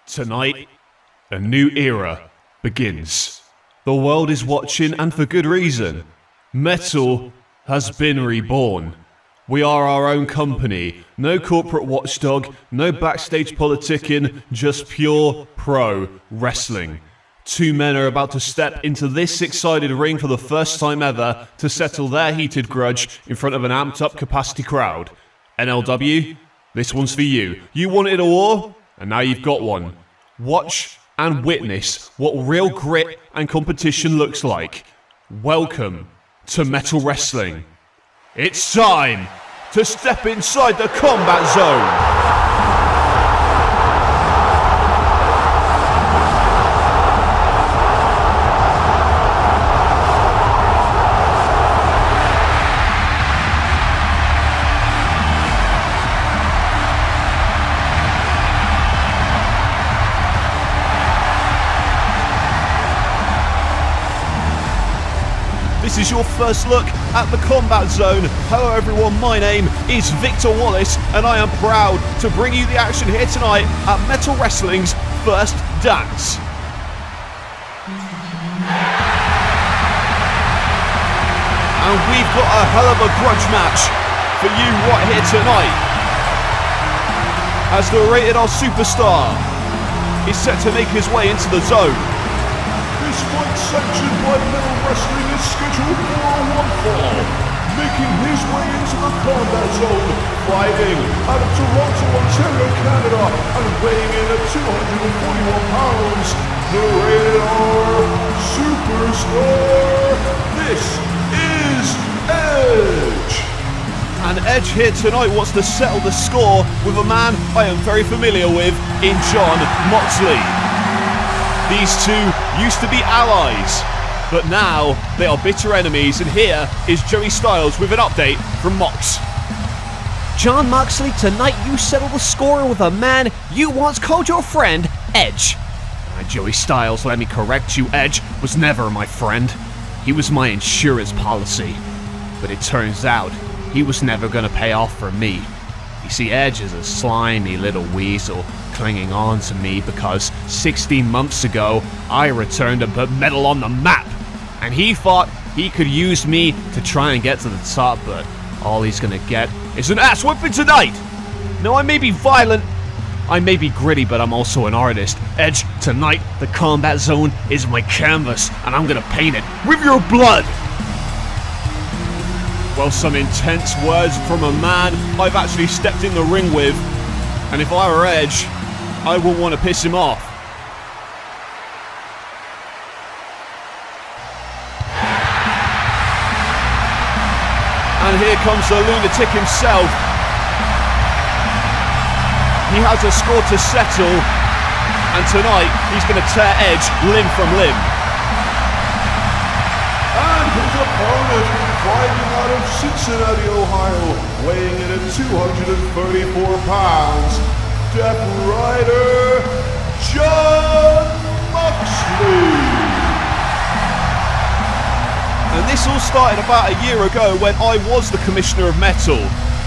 Tonight, a new era begins. The world is watching, and for good reason. Metal has been reborn. We are our own company. No corporate watchdog, no backstage politicking, just pure pro wrestling. Two men are about to step into this six-sided ring for the first time ever to settle their heated grudge in front of an amped-up capacity crowd. NLW, this one's for you. You wanted a war, and now you've got one. Watch and witness what real grit and competition looks like. Welcome to Metal Wrestling. It's time to step inside the combat zone. This is your first look at the Combat Zone. Hello everyone, my name is Victor Wallace and I am proud to bring you the action here tonight at Metal Wrestling's First Dance. And we've got a hell of a grudge match for you right here tonight, as the Rated R Superstar is set to make his way into the zone. This fight, sanctioned by Metal Wrestling, is scheduled for a one-fall. Making his way into the combat zone, fighting out of Toronto, Ontario, Canada, and weighing in at 241 pounds, the Rated R Superstar. This is Edge. And Edge here tonight wants to settle the score with a man I am very familiar with in Jon Moxley. These two used to be allies, but now they are bitter enemies, and here is Joey Styles with an update from Mox. Jon Moxley, tonight you settle the score with a man you once called your friend, Edge. Joey Styles, let me correct you, Edge was never my friend. He was my insurance policy. But it turns out, he was never going to pay off for me. You see, Edge is a slimy little weasel clinging on to me because 16 months ago, I returned to put metal on the map. And he thought he could use me to try and get to the top, but all he's gonna get is an ass whipping tonight! Now, I may be violent, I may be gritty, but I'm also an artist. Edge, tonight, the combat zone is my canvas, and I'm gonna paint it with your blood! Well, some intense words from a man I've actually stepped in the ring with, and if I were Edge, I wouldn't want to piss him off. And here comes the lunatic himself. He has a score to settle, and tonight he's going to tear Edge limb from limb. And his opponent, fighting out of Cincinnati, Ohio, weighing in at 234 pounds, Death Rider, Jon Moxley. And this all started about a year ago when I was the Commissioner of Metal.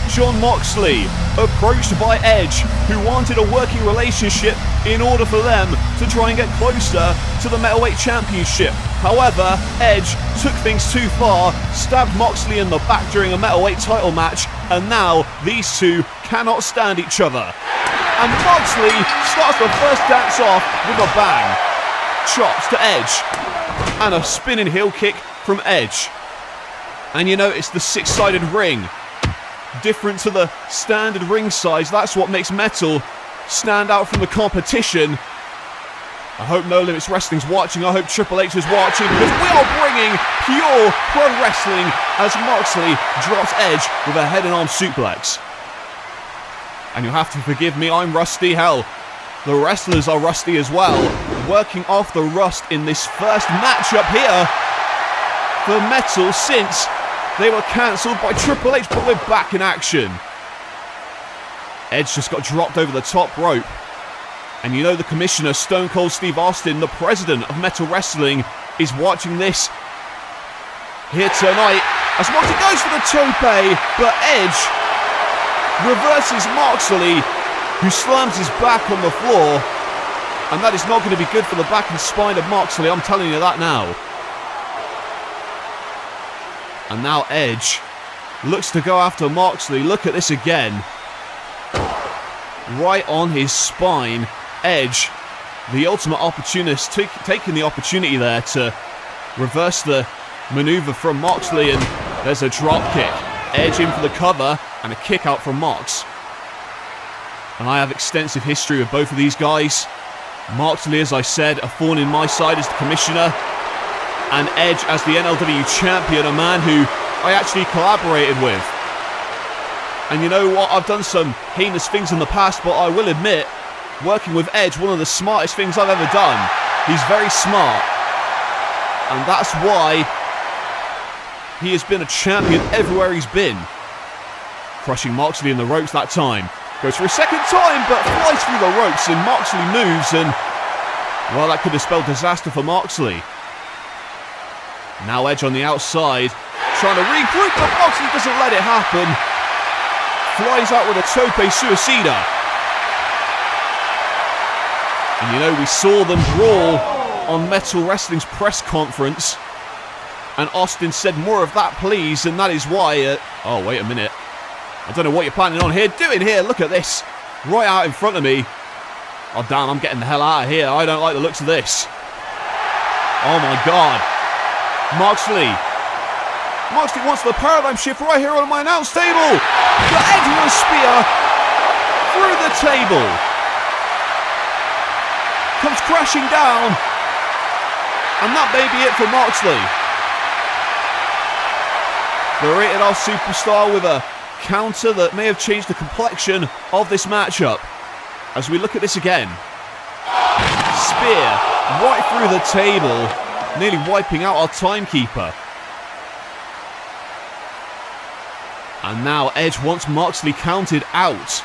Jon Moxley, approached by Edge, who wanted a working relationship in order for them to try and get closer to the Metalweight Championship. However, Edge took things too far, stabbed Moxley in the back during a Metalweight title match, and now these two cannot stand each other. And Moxley starts the first dance off with a bang. Chops to Edge, and a spinning heel kick from Edge. And you notice the six-sided ring. Different to the standard ring size, that's what makes Metal stand out from the competition. I hope No Limits Wrestling's watching, I hope Triple H is watching, because we are bringing pure pro wrestling as Moxley drops Edge with a head and arm suplex. And you'll have to forgive me, I'm rusty. Hell, the wrestlers are rusty as well, working off the rust in this first matchup here for Metal since they were cancelled by Triple H, but we're back in action. Edge just got dropped over the top rope. And you know the commissioner, Stone Cold Steve Austin, the president of Metal Wrestling, is watching this here tonight. As Moxley goes for the tope, but Edge reverses Moxley, who slams his back on the floor. And that is not going to be good for the back and spine of Moxley, I'm telling you that now. And now Edge looks to go after Moxley. Look at this again. Right on his spine. Edge, the ultimate opportunist, taking the opportunity there to reverse the maneuver from Moxley, and there's a drop kick. Edge in for the cover and a kick out from Mox. And I have extensive history with both of these guys. Moxley, as I said, a thorn in my side as the commissioner, and Edge as the NLW champion, a man who I actually collaborated with. And you know what, I've done some heinous things in the past, but I will admit, working with Edge, one of the smartest things I've ever done. He's very smart, and that's why he has been a champion everywhere he's been. Crushing Moxley in the ropes that time. Goes for a second time, but flies through the ropes, and Moxley moves, and well, that could have spelled disaster for Moxley. Now Edge on the outside, trying to regroup, but Moxley doesn't let it happen. Flies out with a tope suicida. And you know, we saw them brawl on Metal Wrestling's press conference, and Austin said more of that please, and that is why oh wait a minute, I don't know what you're planning on doing here. Look at this, right out in front of me. Oh damn, I'm getting the hell out of here. I don't like the looks of this. Oh my god. Moxley wants the paradigm shift right here on my announce table. The Edge with a spear through the table. Comes crashing down. And that may be it for Moxley. The Rated R Superstar with a counter that may have changed the complexion of this matchup. As we look at this again. Spear right through the table, nearly wiping out our timekeeper. And now Edge wants Moxley counted out.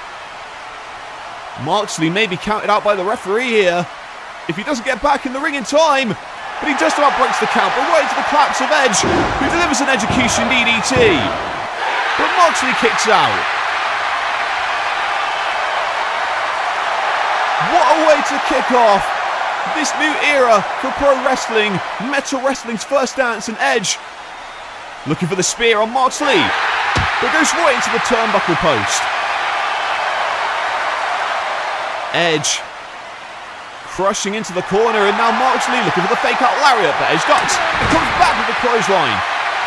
Moxley may be counted out by the referee here if he doesn't get back in the ring in time. But he just about breaks the count, but right into the collapse of Edge, who delivers an execution DDT. But Moxley kicks out. What a way to kick off this new era for pro wrestling. Metal Wrestling's first dance, and Edge looking for the spear on Moxley, but goes right into the turnbuckle post. Edge crushing into the corner, and now Moxley looking for the fake out lariat, but Edge ducks and comes back with the clothesline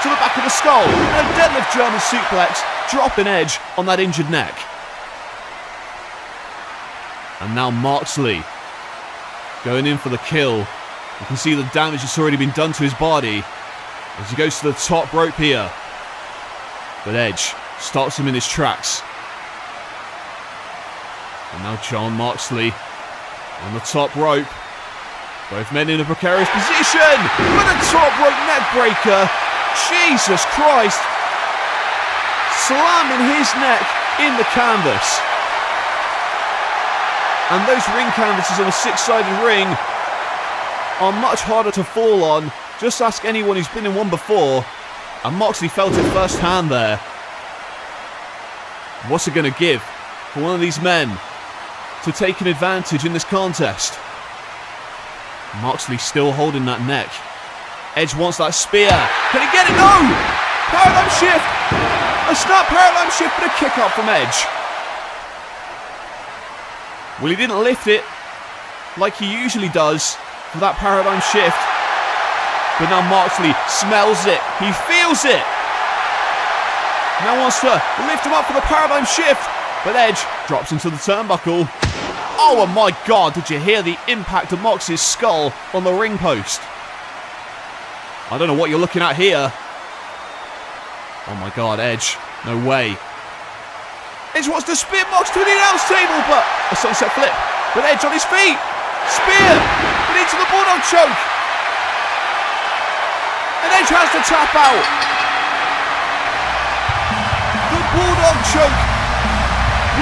to the back of the skull, and a deadlift German suplex, dropping Edge on that injured neck. And now Moxley going in for the kill. You can see the damage that's already been done to his body as he goes to the top rope here. But Edge stops him in his tracks. And now Jon Moxley on the top rope. Both men in a precarious position. With a top rope neck breaker. Jesus Christ. Slamming his neck in the canvas. And those ring canvases on a six-sided ring are much harder to fall on. Just ask anyone who's been in one before. And Moxley felt it firsthand there. What's it going to give for one of these men to take an advantage in this contest? Moxley still holding that neck. Edge wants that spear. Can he get it? No! Paradigm shift! A snap paradigm shift, but a kick out from Edge. Well, he didn't lift it like he usually does for that paradigm shift. But now Moxley smells it. He feels it. Now wants to lift him up for the paradigm shift. But Edge drops into the turnbuckle. Oh my god, did you hear the impact of Mox's skull on the ring post? I don't know what you're looking at here. Oh my god, Edge. No way. Edge wants to spear Mox to the announce table, but a sunset flip. But Edge on his feet. Spear, but into the bulldog choke. And Edge has to tap out. The bulldog choke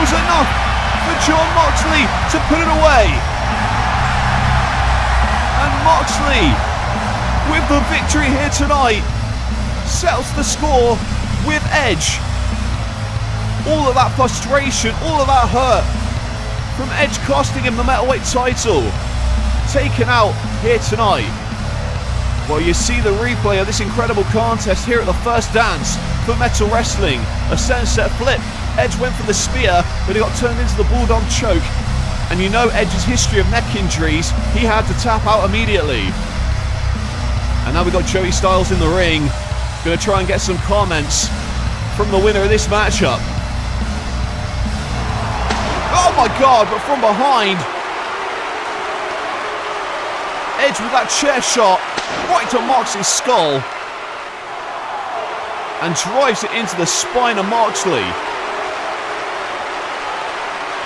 was enough for Jon Moxley to put it away. And Moxley, with the victory here tonight, settles the score with Edge. All of that frustration, all of that hurt from Edge costing him the metalweight title taken out here tonight? Well, you see the replay of this incredible contest here at the First Dance for Metal Wrestling. A sunset flip. Edge went for the spear, but he got turned into the Bulldog choke. And you know Edge's history of neck injuries. He had to tap out immediately. And now we've got Joey Styles in the ring. Going to try and get some comments from the winner of this matchup. Oh my God, but from behind. Edge with that chair shot right to Moxley's skull. And drives it into the spine of Moxley.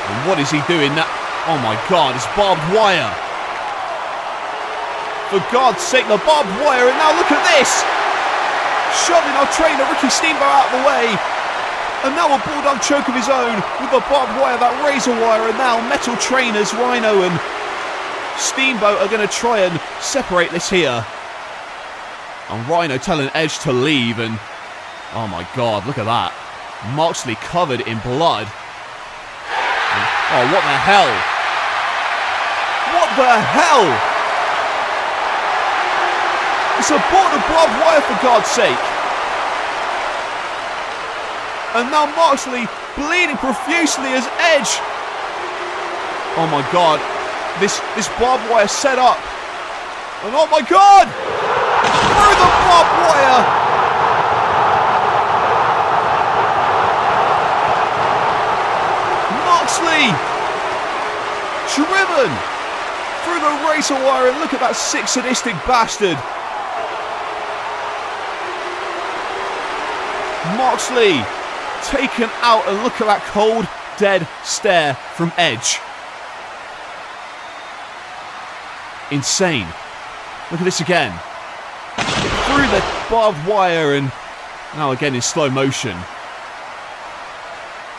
And what is he doing now? Oh my God, it's barbed wire. For God's sake, the barbed wire, and now look at this! Shoving our trainer Ricky Steamboat out of the way. And now a Bulldog choke of his own with the barbed wire, that razor wire, and now metal trainers Rhino and Steamboat are going to try and separate this here. And Rhino telling Edge to leave, and oh my God, look at that. Moxley covered in blood. Oh, what the hell? What the hell? It's a board of barbed wire, for God's sake. And now Moxley bleeding profusely as Edge. Oh my God. This barbed wire set up. And oh my God! Through the barbed wire! Moxley! Driven! Through the razor wire, and look at that sick, sadistic bastard. Moxley taken out, and look at that cold, dead stare from Edge. Insane. Look at this again. Through the barbed wire, and now again in slow motion.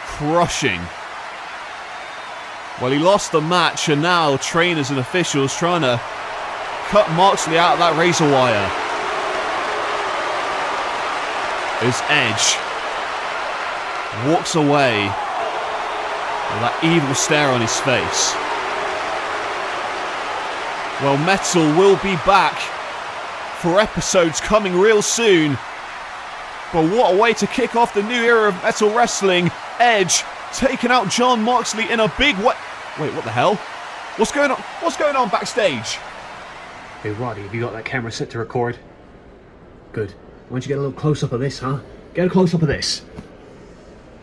Crushing. Well, he lost the match, and now trainers and officials trying to cut Moxley out of that razor wire. As Edge walks away with that evil stare on his face. Well, Metal will be back for episodes coming real soon. But what a way to kick off the new era of Metal Wrestling. Edge taking out Jon Moxley in a big way. Wait, what the hell? What's going on? What's going on backstage? Hey, Roddy, have you got that camera set to record? Good. Why don't you get a little close-up of this, huh? Get a close-up of this.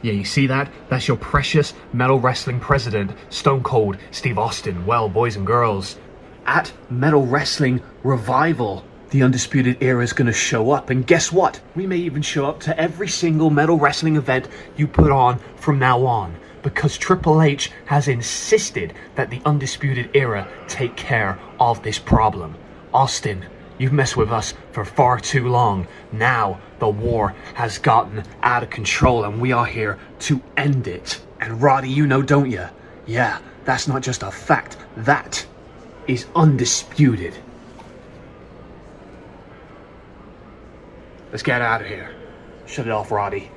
Yeah, you see that? That's your precious Metal Wrestling president, Stone Cold Steve Austin. Well, boys and girls, at Metal Wrestling Revival, the Undisputed Era is going to show up. And guess what? We may even show up to every single Metal Wrestling event you put on from now on. Because Triple H has insisted that the Undisputed Era take care of this problem. Austin, you've messed with us for far too long. Now the war has gotten out of control, and we are here to end it. And Roddy, you know, don't you? Yeah, that's not just a fact. That is undisputed. Let's get out of here. Shut it off, Roddy.